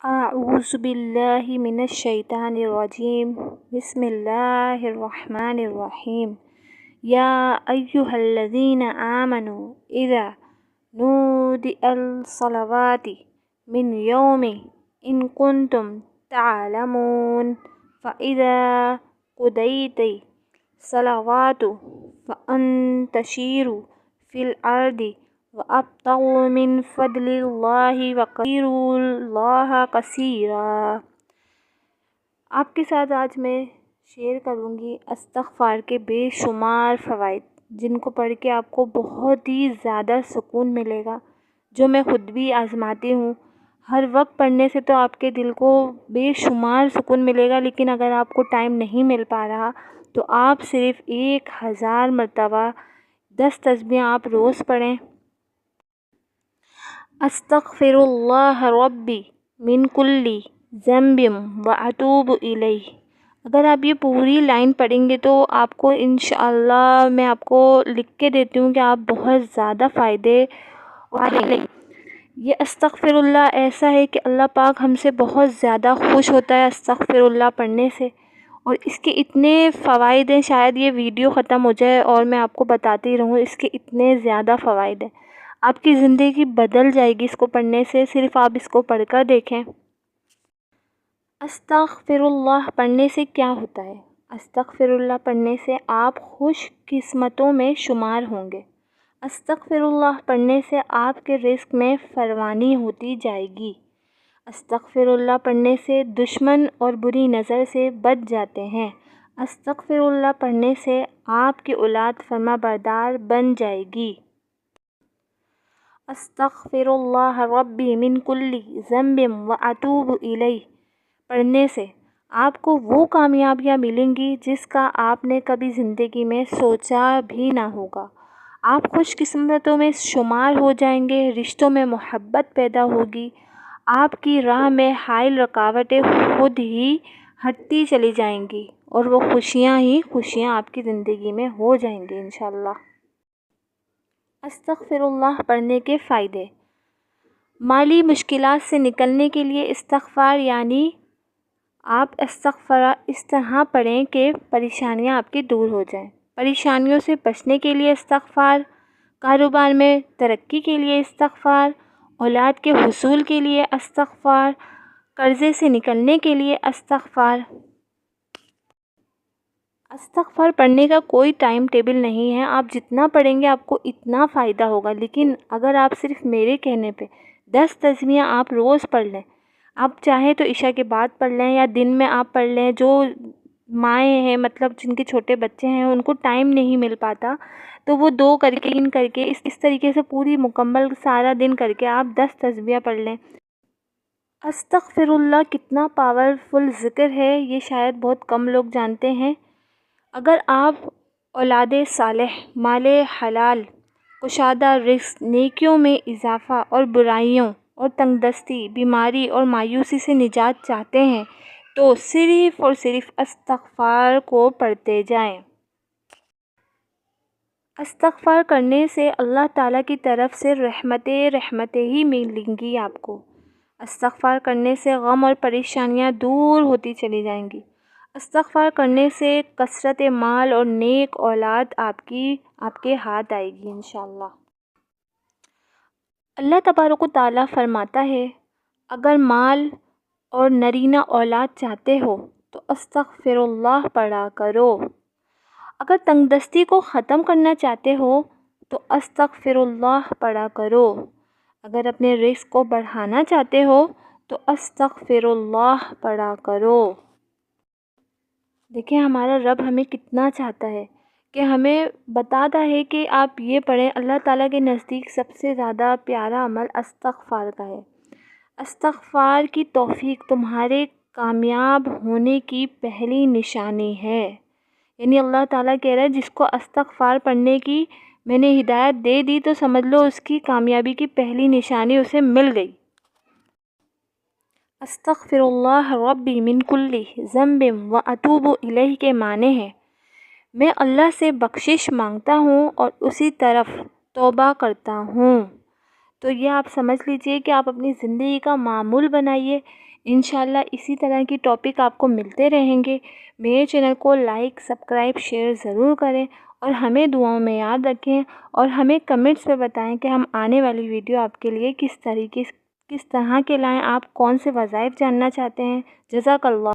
اعوذ باللہ من الشیطان الرجیم بسم اللہ الرحمن الرحیم یا ایہا الذین آمنوا اذا نودی الصلوات من یوم ان کنتم تعلمون فاذا قضیت الصلوات فانتشروا فی الارض وَأَبْتَغُوا مِن فَضْلِ اللَّهِ وَاذْكُرُوا اللَّهَ كَثِيرًا۔ آپ کے ساتھ آج میں شیئر کروں گی استغفار کے بے شمار فوائد، جن کو پڑھ کے آپ کو بہت ہی زیادہ سکون ملے گا، جو میں خود بھی آزماتی ہوں۔ ہر وقت پڑھنے سے تو آپ کے دل کو بے شمار سکون ملے گا، لیکن اگر آپ کو ٹائم نہیں مل پا رہا تو آپ صرف 1000 مرتبہ 10 تسبیحیں آپ روز پڑھیں۔ استغفر اللہ ربی من کل ذنب واتوب الیہ۔ اگر آپ یہ پوری لائن پڑھیں گے تو آپ کو انشاءاللہ میں آپ کو لکھ کے دیتی ہوں کہ آپ بہت زیادہ فائدے اٹھائیں گے۔ یہ استغفر اللہ ایسا ہے کہ اللہ پاک ہم سے بہت زیادہ خوش ہوتا ہے استغفر اللہ پڑھنے سے، اور اس کے اتنے فوائد ہیں، شاید یہ ویڈیو ختم ہو جائے اور میں آپ کو بتاتی رہوں، اس کے اتنے زیادہ فوائد ہیں۔ آپ کی زندگی بدل جائے گی اس کو پڑھنے سے، صرف آپ اس کو پڑھ کر دیکھیں۔ استغفر اللہ پڑھنے سے کیا ہوتا ہے؟ استغفر اللہ پڑھنے سے آپ خوش قسمتوں میں شمار ہوں گے۔ استغفر اللہ پڑھنے سے آپ کے رزق میں فراوانی ہوتی جائے گی۔ استغفر اللہ پڑھنے سے دشمن اور بری نظر سے بچ جاتے ہیں۔ استغفر اللہ پڑھنے سے آپ کی اولاد فرما بردار بن جائے گی۔ استغفر اللہ ربی من کل ذنب واتوب الیہ پڑھنے سے آپ کو وہ کامیابیاں ملیں گی جس کا آپ نے کبھی زندگی میں سوچا بھی نہ ہوگا۔ آپ خوش قسمتوں میں شمار ہو جائیں گے، رشتوں میں محبت پیدا ہوگی، آپ کی راہ میں حائل رکاوٹیں خود ہی ہٹتی چلی جائیں گی، اور وہ خوشیاں ہی خوشیاں آپ کی زندگی میں ہو جائیں گی انشاءاللہ۔ استغفر اللہ پڑھنے کے فائدے: مالی مشکلات سے نکلنے کے لیے استغفار، یعنی آپ استغفار اس طرح پڑھیں کہ پریشانیاں آپ کی دور ہو جائیں۔ پریشانیوں سے بچنے کے لیے استغفار، کاروبار میں ترقی کے لیے استغفار، اولاد کے حصول کے لیے استغفار، قرضے سے نکلنے کے لیے استغفار۔ استغفار پڑھنے کا کوئی ٹائم ٹیبل نہیں ہے، آپ جتنا پڑھیں گے آپ کو اتنا فائدہ ہوگا، لیکن اگر آپ صرف میرے کہنے پہ 10 تسبیحیں آپ روز پڑھ لیں، آپ چاہیں تو عشاء کے بعد پڑھ لیں یا دن میں آپ پڑھ لیں۔ جو مائیں ہیں، مطلب جن کے چھوٹے بچے ہیں، ان کو ٹائم نہیں مل پاتا تو وہ 2 کر کے 3 کر کے اس طریقے سے پوری مکمل سارا دن کر کے آپ 10 تسبیحیں پڑھ لیں۔ استغفر اللہ کتنا پاورفل ذکر ہے، یہ شاید بہت کم لوگ جانتے ہیں۔ اگر آپ اولاد صالح، مال حلال، کشادہ رزق، نیکیوں میں اضافہ اور برائیوں اور تنگ دستی، بیماری اور مایوسی سے نجات چاہتے ہیں تو صرف اور صرف استغفار کو پڑھتے جائیں۔ استغفار کرنے سے اللہ تعالیٰ کی طرف سے رحمتیں ہی ملیں گی آپ کو۔ استغفار کرنے سے غم اور پریشانیاں دور ہوتی چلی جائیں گی۔ استغفار کرنے سے کثرت مال اور نیک اولاد آپ کے ہاتھ آئے گی انشاءاللہ۔ اللہ تبارک و تعالیٰ فرماتا ہے، اگر مال اور نرینہ اولاد چاہتے ہو تو استغفر اللہ پڑھا کرو۔ اگر تنگ دستی کو ختم کرنا چاہتے ہو تو استغفر اللہ پڑھا کرو۔ اگر اپنے رزق کو بڑھانا چاہتے ہو تو استغفر اللہ پڑھا کرو۔ دیکھیں ہمارا رب ہمیں کتنا چاہتا ہے کہ ہمیں بتاتا ہے کہ آپ یہ پڑھیں۔ اللہ تعالیٰ کے نزدیک سب سے زیادہ پیارا عمل استغفار کا ہے۔ استغفار کی توفیق تمہارے کامیاب ہونے کی پہلی نشانی ہے، یعنی اللہ تعالیٰ کہہ رہا ہے جس کو استغفار پڑھنے کی میں نے ہدایت دے دی تو سمجھ لو اس کی کامیابی کی پہلی نشانی اسے مل گئی۔ استغفر اللہ ربی من کل ذنب واتوب الیہ کے معنی ہیں، میں اللہ سے بخشش مانگتا ہوں اور اسی طرف توبہ کرتا ہوں۔ تو یہ آپ سمجھ لیجئے کہ آپ اپنی زندگی کا معمول بنائیے۔ انشاءاللہ اسی طرح کی ٹاپک آپ کو ملتے رہیں گے۔ میرے چینل کو لائک، سبسکرائب، شیئر ضرور کریں اور ہمیں دعاؤں میں یاد رکھیں، اور ہمیں کمنٹس پہ بتائیں کہ ہم آنے والی ویڈیو آپ کے لیے کس طرح کے لائیں، آپ کون سے وظائف جاننا چاہتے ہیں۔ جزاک اللہ۔